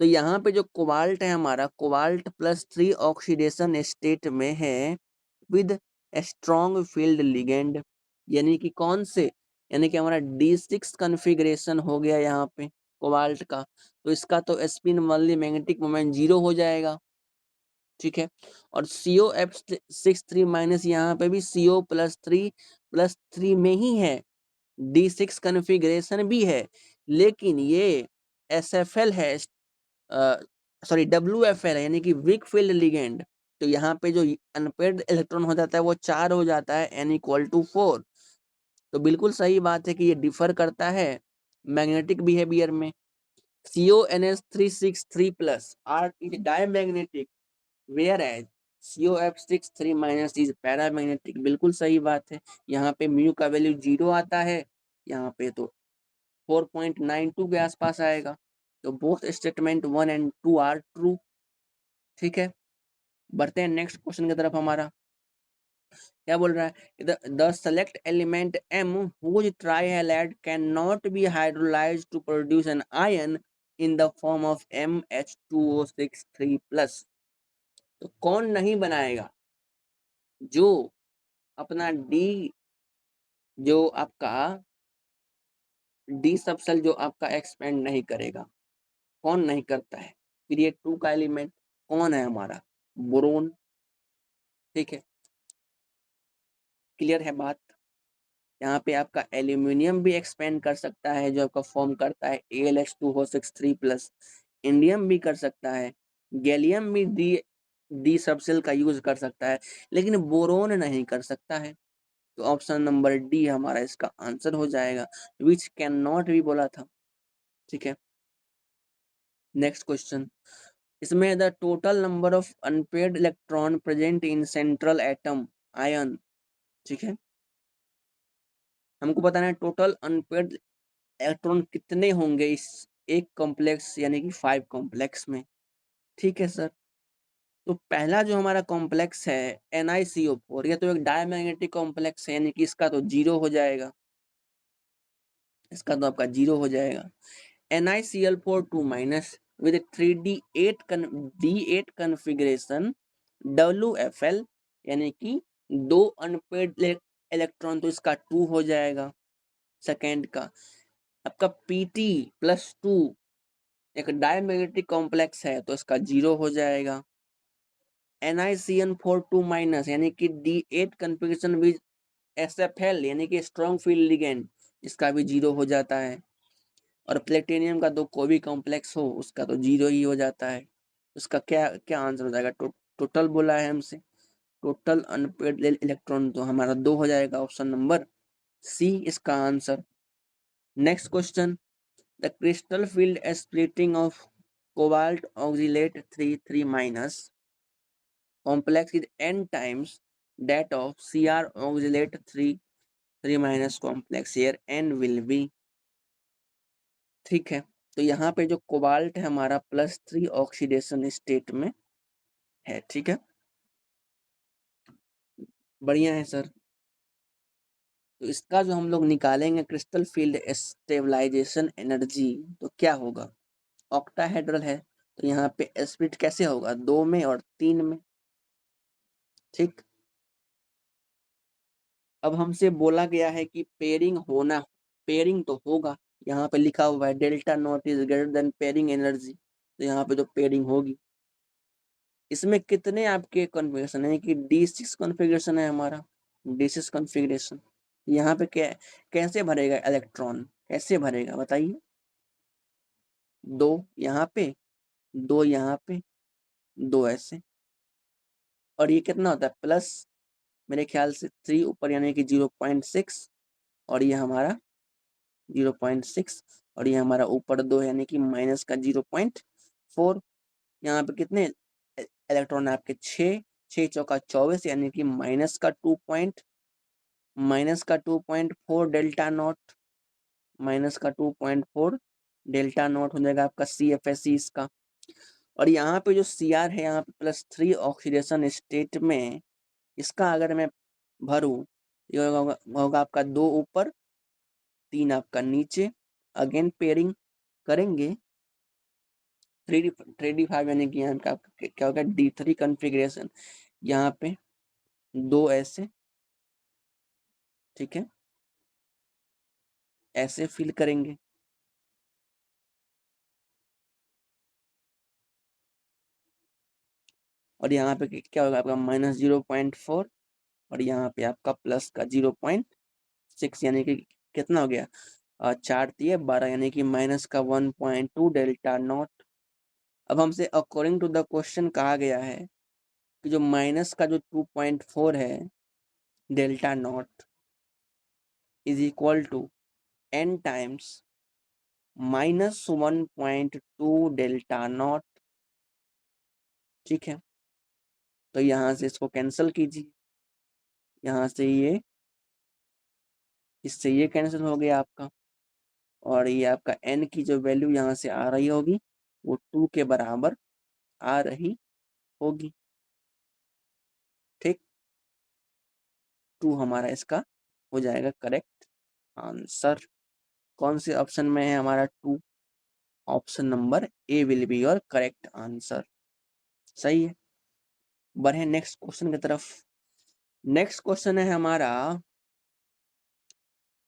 तो यहाँ पे जो कोबाल्ट है हमारा, कोबाल्ट +3 ऑक्सीडेशन स्टेट में है विद स्ट्रॉन्ग फील्ड लिगेंड, यानी कि कौन से, यानी कि हमारा D6 कन्फिग्रेशन हो गया यहाँ पे कोबाल्ट का, तो इसका तो स्पिन वनली मैग्नेटिक मोमेंट 0 हो जाएगा, ठीक है। और COF6 3- यहाँ पे भी CO+3 में ही है, D6 कन्फिग्रेशन भी है, लेकिन ये SFL है, सॉरी WFL है, यानी कि वीक फील्ड लिगेंड। तो यहाँ पे जो अनपेयर्ड इलेक्ट्रॉन हो जाता है वो 4 हो जाता है, N=4। तो बिल्कुल सही बात है कि ये डिफर करता है मैग्नेटिक बिहेवियर में। CONS363 plus are is diamagnetic whereas COF63 minus is paramagnetic. बिल्कुल सही बात है। यहाँ पे म्यू का वैल्यू 0 आता है, यहाँ पे तो 4.92 के आसपास आएगा। तो both statement 1 and 2 are true. ठीक है, बढ़ते हैं नेक्स्ट क्वेश्चन की तरफ। हमारा क्या बोल रहा है, the select element M whose trihalide cannot be hydrolyzed to produce an ion in the form of MH2O6 3+। तो कौन नहीं बनाएगा जो अपना जो आपका डी सबसेल जो आपका एक्सपेंड नहीं करेगा, कौन नहीं करता है? पीरियड 2 का एलिमेंट कौन है? हमारा बोरोन। ठीक है, क्लियर है बात? यहाँ पे आपका एल्यूमिनियम भी एक्सपेंड कर सकता है जो आपका फॉर्म करता है AlH2O6 3+। इंडियम भी कर सकता है, गैलियम भी डी सबसेल का यूज कर सकता है, लेकिन बोरोन नहीं कर सकता है। तो ऑप्शन नंबर डी हमारा इसका आंसर हो जाएगा, विच कैन नॉट भी बोला था। ठीक है, नेक्स्ट क्वेश्चन। इसमें the total number of unpaired electron present in central atom ion. ठीक है, हमको बताना है टोटल अनपेड इलेक्ट्रॉन कितने होंगे इस एक कॉम्प्लेक्स यानी कि 5 कॉम्प्लेक्स में। ठीक है सर, तो पहला जो हमारा कॉम्प्लेक्स है NiCO4, ये तो एक डायमैग्नेटिक कॉम्प्लेक्स है, यानी कि इसका तो 0 हो जाएगा, इसका तो आपका 0 हो जाएगा। NiCl4 2 minus with 3D8 configuration WFL, यानी कि 2 अनपेड इलेक्ट्रॉन, तो इसका 2 हो जाएगा। सेकेंड का आपका Pt+2 एक डायमैग्नेटिक कॉम्प्लेक्स है, तो इसका 0 हो जाएगा। NiCN4 2 माइनस यानी कि D8 कन्फिग्रेशन विद SFL यानी कि स्ट्रॉन्ग फील्ड लिगेंड, इसका भी 0 हो जाता है। और प्लेटिनियम का तो कोई भी कॉम्प्लेक्स हो उसका तो 0 ही हो जाता है। उसका क्या क्या आंसर हो जाएगा? टोटल बोला है हमसे, टोटल अनपेड इलेक्ट्रॉन तो हमारा 2 हो जाएगा, ऑप्शन नंबर सी इसका answer. Next question, the crystal field splitting of cobalt oxalate 3 minus complex is n times that of Cr oxalate 3 minus complex, here n will be। ठीक है, तो यहाँ पे जो कोबाल्ट है हमारा +3 ऑक्सीडेशन स्टेट में है। ठीक है, बढ़िया है सर। तो इसका जो हम लोग निकालेंगे क्रिस्टल फील्ड स्टेबलाइजेशन एनर्जी, तो क्या होगा? ऑक्टाहेड्रल है, तो यहाँ पे स्प्लिट कैसे होगा? 2 में और 3 में। ठीक, अब हमसे बोला गया है कि पेयरिंग होना, पेयरिंग तो होगा, यहाँ पे लिखा हुआ है delta naught is greater than pairing energy, तो यहाँ पे तो पेयरिंग होगी। इसमें कितने आपके कॉन्फ़िगरेशन है कि D6 कॉन्फ़िगरेशन है हमारा, D6 कॉन्फ़िगरेशन। यहाँ पे कैसे भरेगा इलेक्ट्रॉन, कैसे भरेगा बताइए? 2 यहाँ पे, 2 यहाँ पे, 2 ऐसे, और ये कितना होता है प्लस, मेरे ख्याल से 3 ऊपर यानी कि 0.6, और ये हमारा 0.6, और ये हमारा ऊपर 2 यानी कि माइनस का 0.4। यहाँ पे कितने इलेक्ट्रॉन है आपके? 6, 6 चौका 24 यानी कि -2.4 डेल्टा नॉट, -2.4 डेल्टा नॉट हो जाएगा आपका CFSE इसका। और यहाँ पे जो Cr है यहाँ पे +3 ऑक्सीडेशन स्टेट में, इसका अगर मैं भरूँ, ये होगा आपका 2 ऊपर 3 आपका नीचे। अगेन पेयरिंग करेंगे 3D5 यानी कि यहाँ का क्या होगा D3 कॉन्फ़िगरेशन, यहाँ पे 2 ऐसे। ठीक है, ऐसे फिल करेंगे, और यहाँ पे क्या होगा आपका -0.4, और यहाँ पे आपका प्लस का 0.6 यानी कि कितना हो गया? 4×3 = 12 यानी कि माइनस का 1.2 डेल्टा नॉट। अब हमसे अकॉर्डिंग टू द क्वेश्चन कहा गया है कि जो माइनस का जो 2.4 है delta naught is equal to n times -1.2 delta naught. ठीक है, तो यहाँ से इसको कैंसिल कीजिए, यहाँ से ये, इससे ये कैंसिल हो गया आपका, और ये आपका n की जो वैल्यू यहाँ से आ रही होगी वो 2 के बराबर आ रही होगी। ठीक, 2 हमारा इसका हो जाएगा करेक्ट आंसर। कौन से ऑप्शन में है हमारा 2? Option number A will be your correct answer. सही है, बढ़े नेक्स्ट क्वेश्चन की तरफ। नेक्स्ट क्वेश्चन है हमारा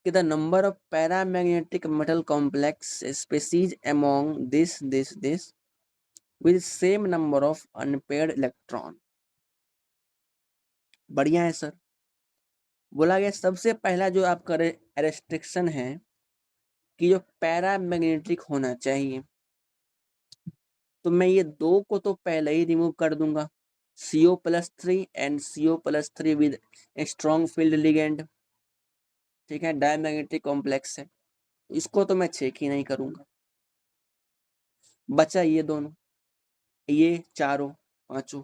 कि the number of paramagnetic metal complex species among this with same number of unpaired electron. बढ़िया है सर। बोला गया सबसे पहला जो आपका रेस्ट्रिक्शन है कि जो पैरामैग्नेटिक होना चाहिए, तो मैं ये 2 को तो पहले ही रिमूव कर दूंगा, CO+3 and CO+3 with strong field ligand. ठीक है, डायमैग्नेटिक कॉम्प्लेक्स है, इसको तो मैं चेक ही नहीं करूंगा। बचा ये दोनों, ये चारों पांचों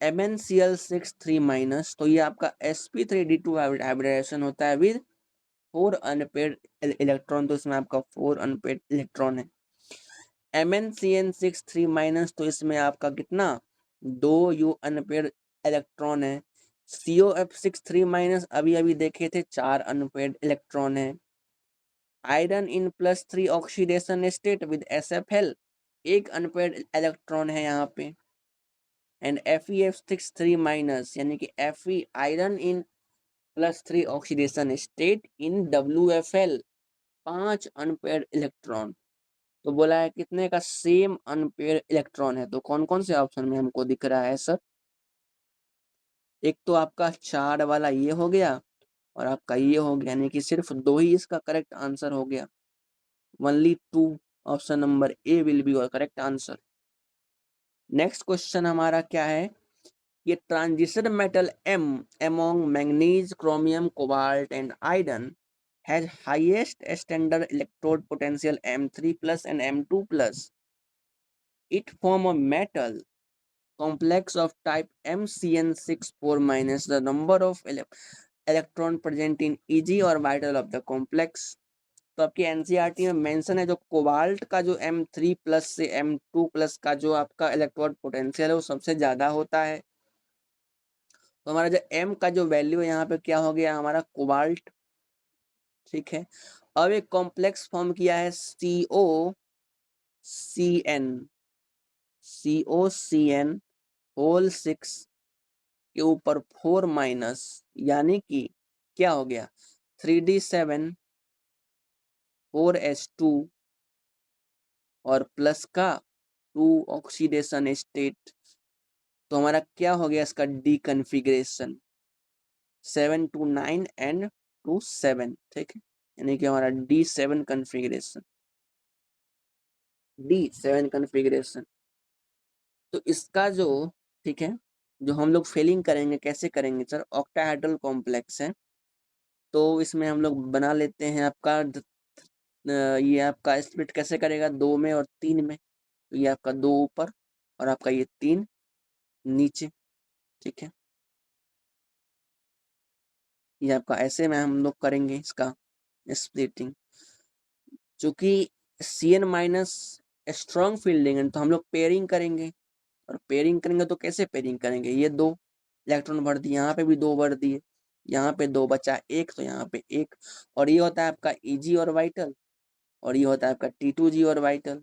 MnCl6 3-, तो ये आपका sp3d2 हाइब्रिडेशन होता है विद 4 अनपेयर्ड इलेक्ट्रॉन, तो इसमें आपका 4 अनपेयर्ड इलेक्ट्रॉन है। MnCn6 3-, तो इसमें आपका कितना, 2 यू अनपेयर्ड इलेक्ट्रॉन है। COF6 3-, अभी अभी देखे थे 4 अनपेयर्ड इलेक्ट्रॉन है। Iron in +3 oxidation state with SFL, 1 unpaired electron है यहाँ पे। एंड FeF6 3-, यानी कि Fe iron in +3 oxidation state in WFL, 5 unpaired electron. तो बोला है कितने का सेम अनपेयर्ड इलेक्ट्रॉन है, तो कौन कौन से ऑप्शन में हमको दिख रहा है सर? एक तो आपका 4 वाला ये हो गया, और आपका ये हो गया, यानी कि सिर्फ 2 ही इसका करेक्ट आंसर हो गया। Only 2, option number A will be your correct answer. Next question हमारा क्या है, ये transition metal M among manganese, chromium, cobalt and iron has highest standard electrode potential M3+ and M2+. It form a metal complex of type MCN6 4-. The number of electron present in Eg और vital of the complex. तो आपकी एनसीईआरटी में मेंशन है जो कोबाल्ट का जो M3+ से M2+ का जो आपका इलेक्ट्रोड पोटेंशियल है वो सबसे ज्यादा होता है। तो हमारा जो M का जो वैल्यू है यहाँ पे क्या हो गया हमारा, कोबाल्ट। ठीक है, अब एक कॉम्प्लेक्स फॉर्म किया है COCN6 के ऊपर 4-, यानी कि क्या हो गया, 3D7 4s2 और प्लस का 2 ऑक्सीडेशन स्टेट। तो हमारा क्या हो गया इसका डीकन्फिग्रेशन, 7 to 9 एंड 2 7। ठीक है, यानी कि हमारा D7 कन्फिग्रेशन, D7 कन्फिग्रेशन। तो इसका जो, ठीक है, जो हम लोग फिलिंग करेंगे कैसे करेंगे सर, ऑक्टाहेड्रल कॉम्प्लेक्स है, तो इसमें हम लोग बना लेते हैं आपका ये आपका स्प्लिट कैसे करेगा, 2 में और 3 में। तो ये आपका 2 ऊपर और आपका ये 3 नीचे। ठीक है, ये आपका ऐसे में हम लोग करेंगे इसका स्प्लिटिंग। चूंकि CN- स्ट्रॉन्ग फील्डिंग है तो हम लोग पेयरिंग करेंगे, और पेयरिंग करेंगे तो कैसे पेयरिंग करेंगे, ये 2 इलेक्ट्रॉन भर दिए, यहाँ पे भी 2 भर दिए, यहाँ पे 2 बचा 1, तो यहाँ पे 1। और ये होता है आपका Eg और वाइटल, और ये होता है आपका T2G और वाइटल।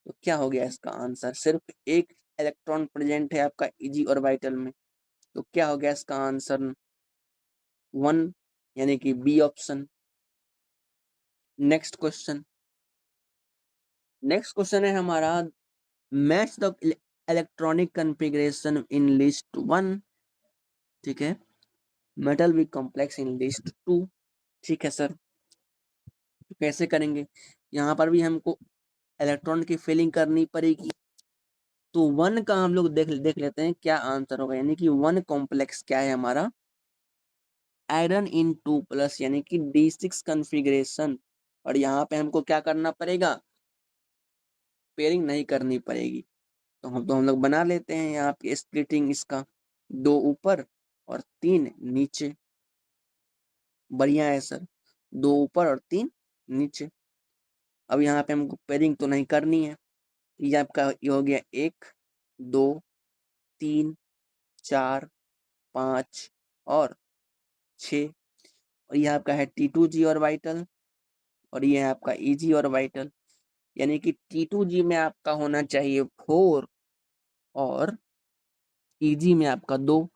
तो क्या हो गया इसका आंसर, सिर्फ 1 इलेक्ट्रॉन प्रेजेंट है आपका Eg और वाइटल में, तो क्या हो गया इसका आंसर 1, यानी कि B option. Next question, next question है हमारा match the electronic configuration in list 1। ठीक है, metal with complex in list 2। ठीक है सर, तो कैसे करेंगे, यहाँ पर भी हमको इलेक्ट्रॉन की फिलिंग करनी पड़ेगी। तो 1 का हम लोग देख लेते हैं क्या आंसर होगा, यानी कि 1 कॉम्प्लेक्स क्या है हमारा, आयरन इन 2+, यानी कि D6 कॉन्फ़िगरेशन। और यहाँ पे हमको क्या करना पड़ेगा, पेयरिंग नहीं करनी पड़ेगी। तो हम लोग बना लेते हैं यहाँ पे स्प्लिटिंग इसका, 2 ऊपर और 3 नीचे। बढ़िया है सर, 2 ऊपर और 3 नीचे। अब यहाँ पे हमको पेयरिंग तो नहीं करनी है। ये आपका ये हो गया 1 2 3 4 5 और 6। और ये आपका है T2G और वाइटल, और ये है आपका EG और वाइटल। यानी कि T2G में आपका होना चाहिए 4 और EG में आपका 2।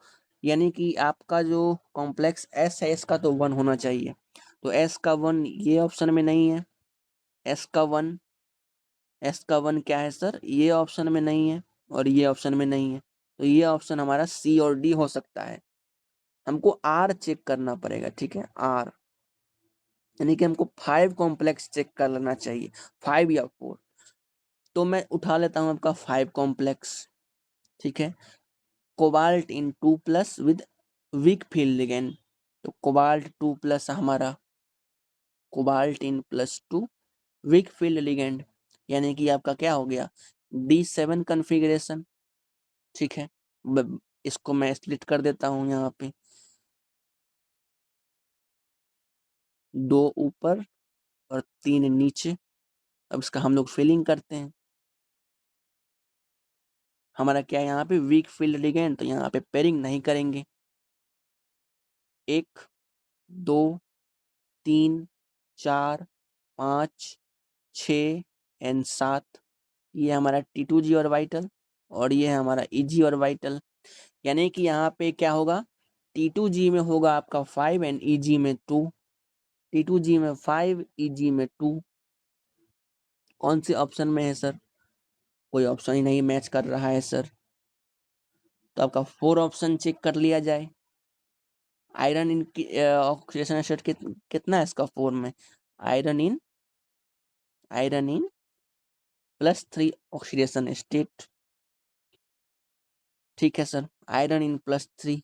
यानी कि आपका जो कॉम्प्लेक्स S है इसका तो 1 होना चाहिए। तो S का 1 ये ऑप्शन में नहीं है। S का 1 क्या है सर, ये ऑप्शन में नहीं है और ये ऑप्शन में नहीं है। तो ये ऑप्शन हमारा C और D हो सकता है। हमको R चेक करना पड़ेगा, ठीक है, R। यानी कि हमको 5 कॉम्प्लेक्स चेक कर लेना चाहिए, 5 या 4। तो मैं उठा लेता हूँ आपका 5 कॉम्प्लेक्स, ठीक है। Cobalt in 2+ with weak field ligand. तो कोबाल्ट 2+ हमारा, कोबाल्ट इन +2 वीक फील्ड लिगेंड, यानी कि आपका क्या हो गया, D7 कन्फिग्रेशन, ठीक है। इसको मैं स्प्लिट कर देता हूँ यहाँ पे, 2 ऊपर और 3 नीचे। अब इसका हम लोग फिलिंग करते हैं। हमारा क्या है यहाँ पे, वीक फील्ड लिगेंड, तो यहाँ पे पेयरिंग नहीं करेंगे। 1 2 3 4 5 6 एंड 7। ये हमारा T2G और वाइटल, और ये है हमारा EG और वाइटल। यानी कि यहाँ पे क्या होगा, T2G में होगा आपका 5 एंड EG में 2। T2G में 5, EG में 2। कौन से ऑप्शन में है सर, कोई ऑप्शन ही नहीं मैच कर रहा है सर। तो आपका 4 ऑप्शन चेक कर लिया जाए। आयरन इन ऑक्सीडेशन स्टेट कितना है इसका 4 में, आयरन इन +3 ऑक्सीडेशन स्टेट, ठीक है सर। आयरन इन +3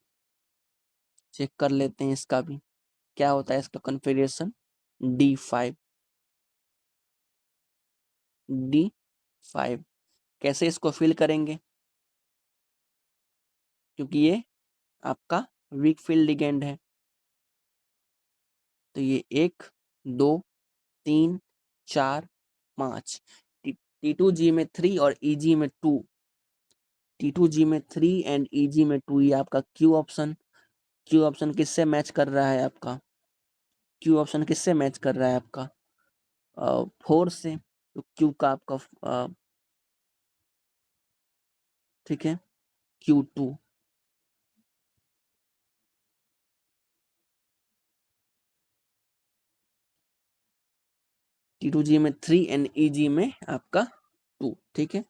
चेक कर लेते हैं, इसका भी क्या होता है, इसका कॉन्फ़िगरेशन D5। D5 कैसे इसको फिल करेंगे, क्योंकि ये आपका वीक फील्ड लिगेंड है। तो ये 1 2 3 4 5, T2G में 3 और EG में 2। T2G में 3 एंड EG में 2, ये आपका Q ऑप्शन। Q ऑप्शन किससे मैच कर रहा है आपका, Q ऑप्शन किससे मैच कर रहा है आपका, 4 से। तो Q का आपका ठीक है, Q2। T2G में 3 एंड EG में आपका 2, ठीक है।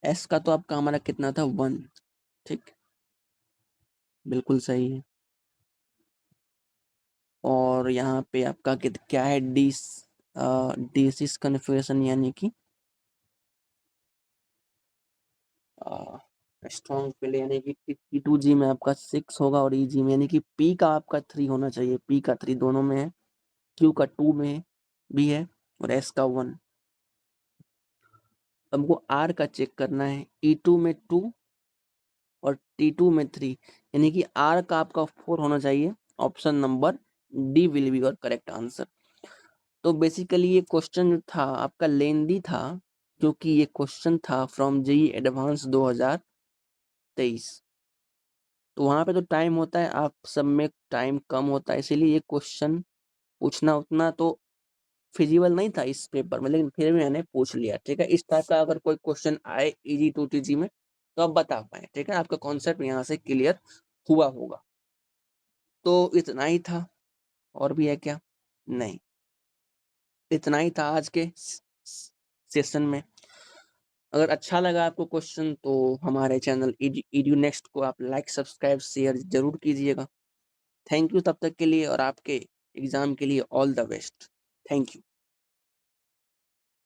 S का तो आपका हमारा कितना था, 1, ठीक, बिल्कुल सही है। और यहाँ पे आपका क्या है, D6 कन्फिग्रेशन, यानी कि स्ट्रॉन्ग फील्ड, यानी कि T2G में आपका 6 होगा और EG में, यानी कि P का आपका 3 होना चाहिए। P का 3 दोनों में है, Q का 2 में भी है और S का 1। हमको R का चेक करना है, E2 में 2 और T2 में 3, यानी कि R का आपका 4 होना चाहिए। Option number D will be your correct answer. तो बेसिकली ये क्वेश्चन जो था आपका लेंदी था, क्योंकि ये क्वेश्चन था फ्रॉम जेईई एडवांस 2023। तो वहाँ पे तो टाइम होता है, आप सब में टाइम कम होता है, इसीलिए ये क्वेश्चन पूछना उतना तो फिजिबल नहीं था इस पेपर में, लेकिन फिर भी मैंने पूछ लिया, ठीक है। इस टाइप का अगर कोई क्वेश्चन आए EG 2TG में तो आप बता पाए, ठीक है, आपका कॉन्सेप्ट यहाँ से क्लियर हुआ होगा। तो इतना ही था, और भी है क्या, नहीं, इतना ही था आज के सेशन में। अगर अच्छा लगा आपको क्वेश्चन तो हमारे चैनल EDU नेक्स्ट को आप लाइक सब्सक्राइब शेयर जरूर कीजिएगा। थैंक यू तब तक के लिए, और आपके एग्जाम के लिए all the best. Thank you.